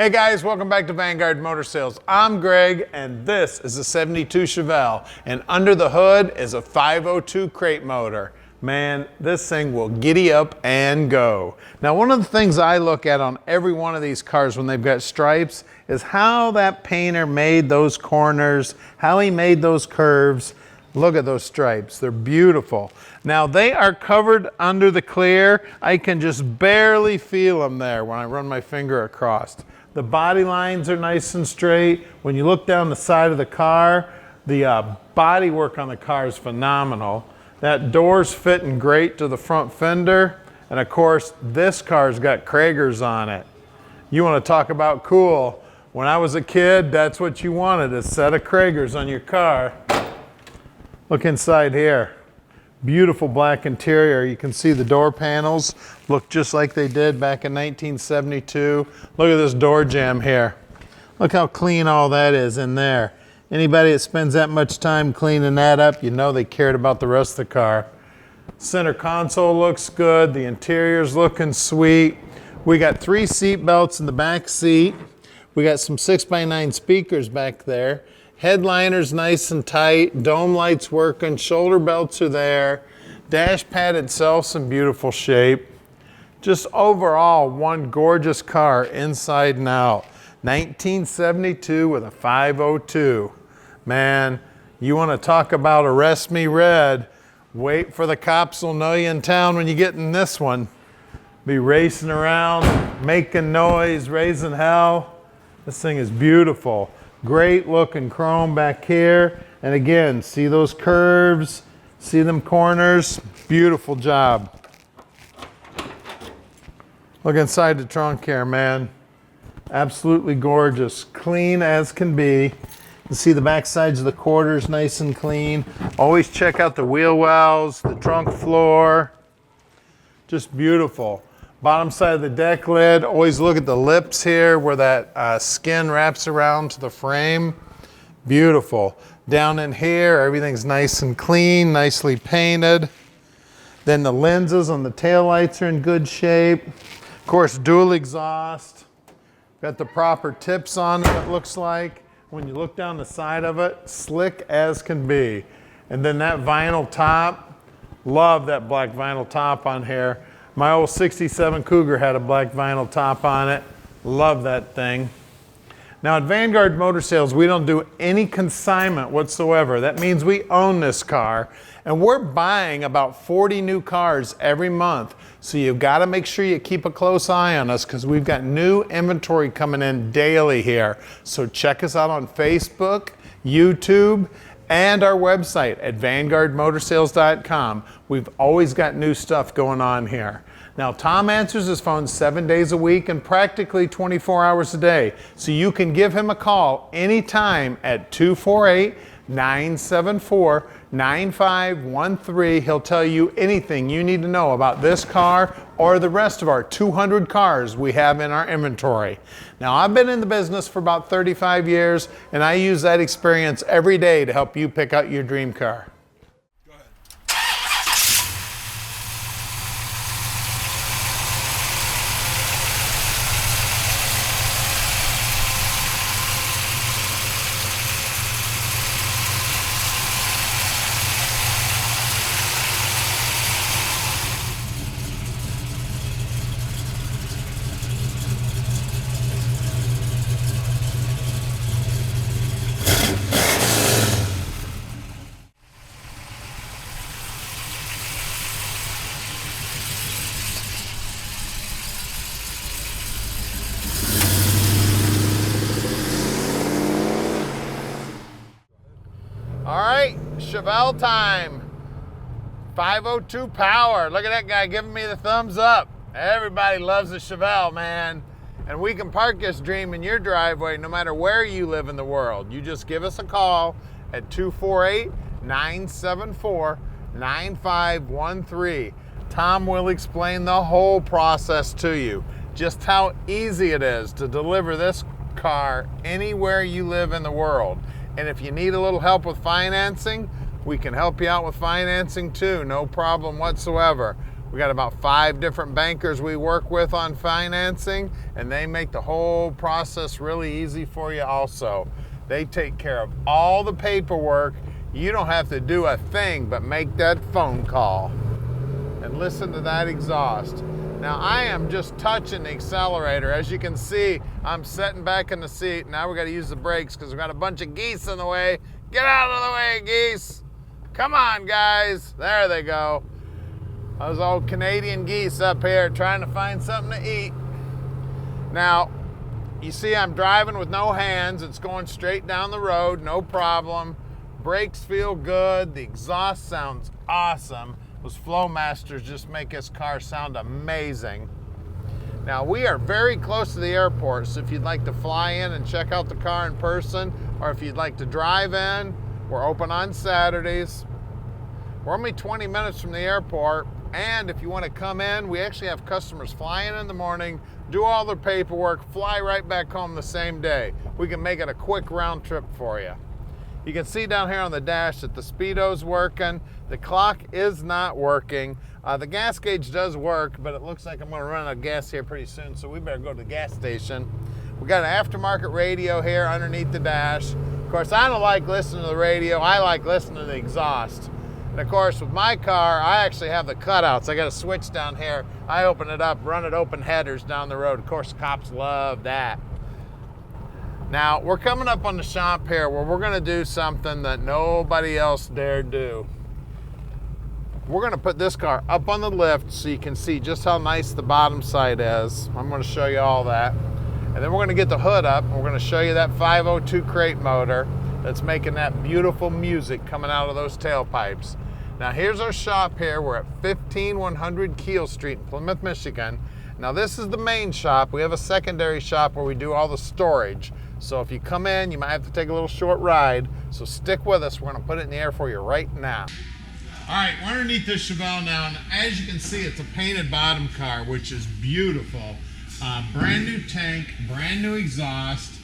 Hey guys, welcome back to Vanguard Motor Sales. I'm Greg and this is a 72 Chevelle, and under the hood is a 502 crate motor. Man, this thing will giddy up and go. Now, one of the things I look at on every one of these cars when they've got stripes is how that painter made those corners, how he made those curves. Look at those stripes, they're beautiful. Now they are covered under the clear. I can just barely feel them there when I run my finger across. The body lines are nice and straight. When you look down the side of the car, the body work on the car is phenomenal. That door's fitting great to the front fender. And of course, this car's got Cragars on it. You want to talk about cool. When I was a kid, that's what you wanted, a set of Cragars on your car. Look inside here. Beautiful black interior. You can see the door panels look just like they did back in 1972. Look at this door jamb here. Look how clean all that is in there. Anybody that spends that much time cleaning that up, you know they cared about the rest of the car. Center console looks good. The interior's looking sweet. We got 3 seat belts in the back seat. We got some 6x9 speakers back there. Headliner's nice and tight, dome lights working, shoulder belts are there. Dash pad itself's in beautiful shape. Just overall, one gorgeous car inside and out. 1972 with a 502. Man, you want to talk about arrest me red. Wait for the cops will know you in town when you get in this one. Be racing around, making noise, raising hell. This thing is beautiful. Great looking chrome back here. And again, see those curves, see them corners, beautiful job. Look inside the trunk here, man. Absolutely gorgeous, clean as can be. You see the back sides of the quarters nice and clean. Always check out the wheel wells, the trunk floor. Just beautiful. Bottom side of the deck lid, always look at the lips here where that skin wraps around to the frame. Beautiful. Down in here, everything's nice and clean, nicely painted. Then the lenses on the taillights are in good shape. Of course, dual exhaust. Got the proper tips on it, it looks like. When you look down the side of it, slick as can be. And then that vinyl top, love that black vinyl top on here. My old 67 Cougar had a black vinyl top on it. Love that thing. Now at Vanguard Motor Sales, we don't do any consignment whatsoever. That means we own this car. And we're buying about 40 new cars every month. So you've got to make sure you keep a close eye on us because we've got new inventory coming in daily here. So check us out on Facebook, YouTube, and our website at vanguardmotorsales.com. We've always got new stuff going on here. Now, Tom answers his phone 7 days a week and practically 24 hours a day. So you can give him a call anytime at 248-974-9513. He'll tell you anything you need to know about this car or the rest of our 200 cars we have in our inventory. Now, I've been in the business for about 35 years, and I use that experience every day to help you pick out your dream car. Go ahead. All right, Chevelle time. 502 power. Look at that guy giving me the thumbs up. Everybody loves a Chevelle, man. And we can park this dream in your driveway no matter where you live in the world. You just give us a call at 248-974-9513. Tom will explain the whole process to you. Just how easy it is to deliver this car anywhere you live in the world. And if you need a little help with financing, we can help you out with financing too, no problem whatsoever. We got about 5 different bankers we work with on financing, and they make the whole process really easy for you also. They take care of all the paperwork. You don't have to do a thing but make that phone call. And listen to that exhaust. Now I am just touching the accelerator. As you can see, I'm sitting back in the seat. Now we got to use the brakes because we've got a bunch of geese in the way. Get out of the way, geese. Come on, guys. There they go. Those old Canadian geese up here trying to find something to eat. Now, you see I'm driving with no hands. It's going straight down the road, no problem. Brakes feel good. The exhaust sounds awesome. Those Flowmasters just make this car sound amazing. Now, we are very close to the airport, so if you'd like to fly in and check out the car in person, or if you'd like to drive in, we're open on Saturdays. We're only 20 minutes from the airport. And if you want to come in, we actually have customers flying in the morning, do all their paperwork, fly right back home the same day. We can make it a quick round trip for you. You can see down here on the dash that the speedo's working. The clock is not working. The gas gauge does work, but it looks like I'm going to run out of gas here pretty soon, so we better go to the gas station. We got an aftermarket radio here underneath the dash. Of course, I don't like listening to the radio. I like listening to the exhaust. And of course, with my car, I actually have the cutouts. I got a switch down here. I open it up, run it open headers down the road. Of course, cops love that. Now, we're coming up on the shop here where we're gonna do something that nobody else dared do. We're gonna put this car up on the lift so you can see just how nice the bottom side is. I'm gonna show you all that. And then we're gonna get the hood up and we're gonna show you that 502 crate motor that's making that beautiful music coming out of those tailpipes. Now here's our shop here. We're at 15100 Keel Street in Plymouth, Michigan. Now this is the main shop. We have a secondary shop where we do all the storage. So if you come in, you might have to take a little short ride. So stick with us. We're gonna put it in the air for you right now. All right, we're underneath this Chevelle now, and as you can see, it's a painted bottom car, which is beautiful. Brand new tank, brand new exhaust.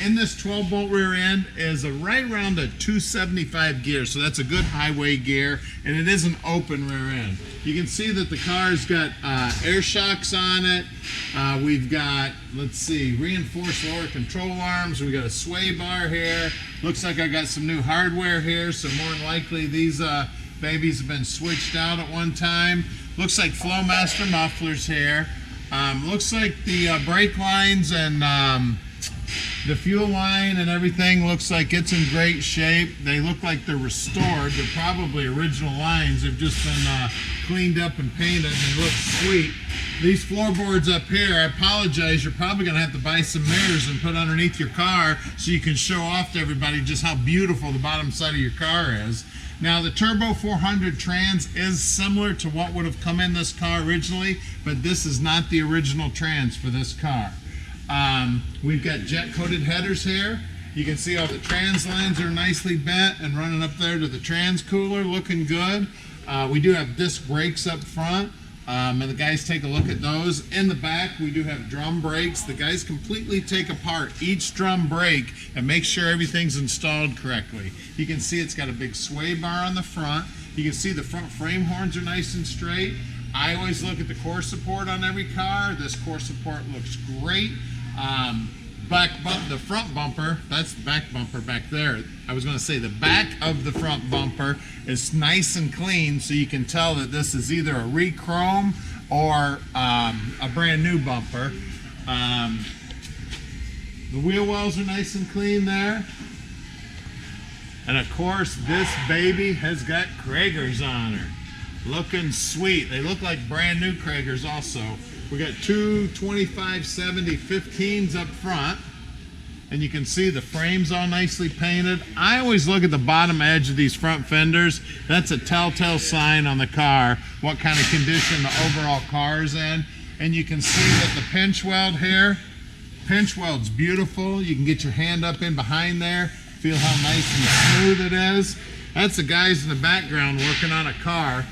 In this 12-bolt rear end is right around a 275 gear, so that's a good highway gear, and it is an open rear end. You can see that the car's got air shocks on it. We've got, let's see, reinforced lower control arms. We've got a sway bar here. Looks like I got some new hardware here, so more than likely these babies have been switched out at one time. Looks like Flowmaster mufflers here. Looks like the brake lines and the fuel line and everything looks like it's in great shape. They look like they're restored. They're probably original lines. They've just been cleaned up and painted, and they look sweet. These floorboards up here, I apologize, you're probably gonna have to buy some mirrors and put underneath your car so you can show off to everybody just how beautiful the bottom side of your car is. Now the Turbo 400 trans is similar to what would have come in this car originally, but this is not the original trans for this car. We've got jet coated headers here. You can see all the trans lines are nicely bent and running up there to the trans cooler, looking good. We do have disc brakes up front, and the guys take a look at those. In the back, we do have drum brakes. The guys completely take apart each drum brake and make sure everything's installed correctly. You can see it's got a big sway bar on the front. You can see the front frame horns are nice and straight. I always look at the core support on every car. This core support looks great. The front bumper, that's the back bumper back there. I was going to say the back of the front bumper is nice and clean, so you can tell that this is either a re-chrome or a brand new bumper. The wheel wells are nice and clean there. And of course, this baby has got Cragars on her. Looking sweet. They look like brand new Cragars also. We got two 2570 15s up front, and you can see the frames all nicely painted. I always look at the bottom edge of these front fenders. That's a telltale sign on the car what kind of condition the overall car is in. And you can see that the pinch weld here, pinch weld's beautiful. You can get your hand up in behind there, feel how nice and smooth it is. That's the guys in the background working on a car.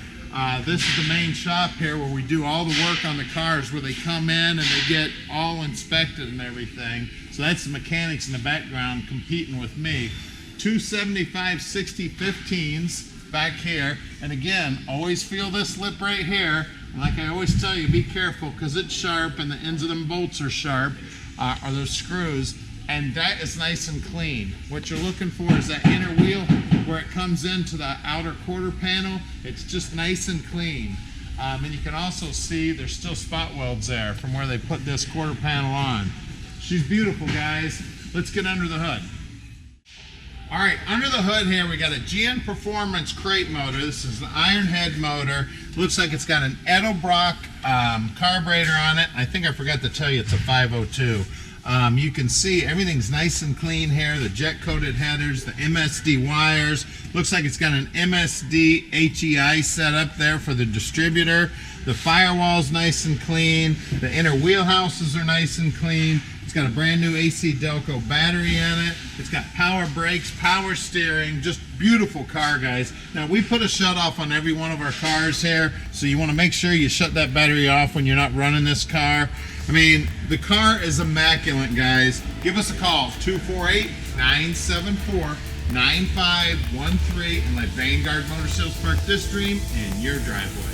This is the main shop here where we do all the work on the cars, where they come in and they get all inspected and everything. So that's the mechanics in the background competing with me. 275 60 15s. back here. And again, always feel this lip right here. And like I always tell you, be careful because it's sharp and the ends of them bolts are sharp, or those screws. And that is nice and clean. What you're looking for is that inner wheel where it comes into the outer quarter panel. It's just nice and clean. And you can also see there's still spot welds there from where they put this quarter panel on. She's beautiful, guys. Let's get under the hood. All right, under the hood here, we got a GM Performance crate motor. This is the iron head motor. Looks like it's got an Edelbrock carburetor on it. I think I forgot to tell you it's a 502. You can see everything's nice and clean here. The jet coated headers, the MSD wires. Looks like it's got an MSD HEI set up there for the distributor. The firewall's nice and clean. The inner wheelhouses are nice and clean. It's got a brand new AC Delco battery in it. It's got power brakes, power steering, just beautiful car, guys. Now we put a shut off on every one of our cars here, so you want to make sure you shut that battery off when you're not running this car. I mean, the car is immaculate, guys. Give us a call, 248-974-9513, and let Vanguard Motor Sales park this dream in your driveway.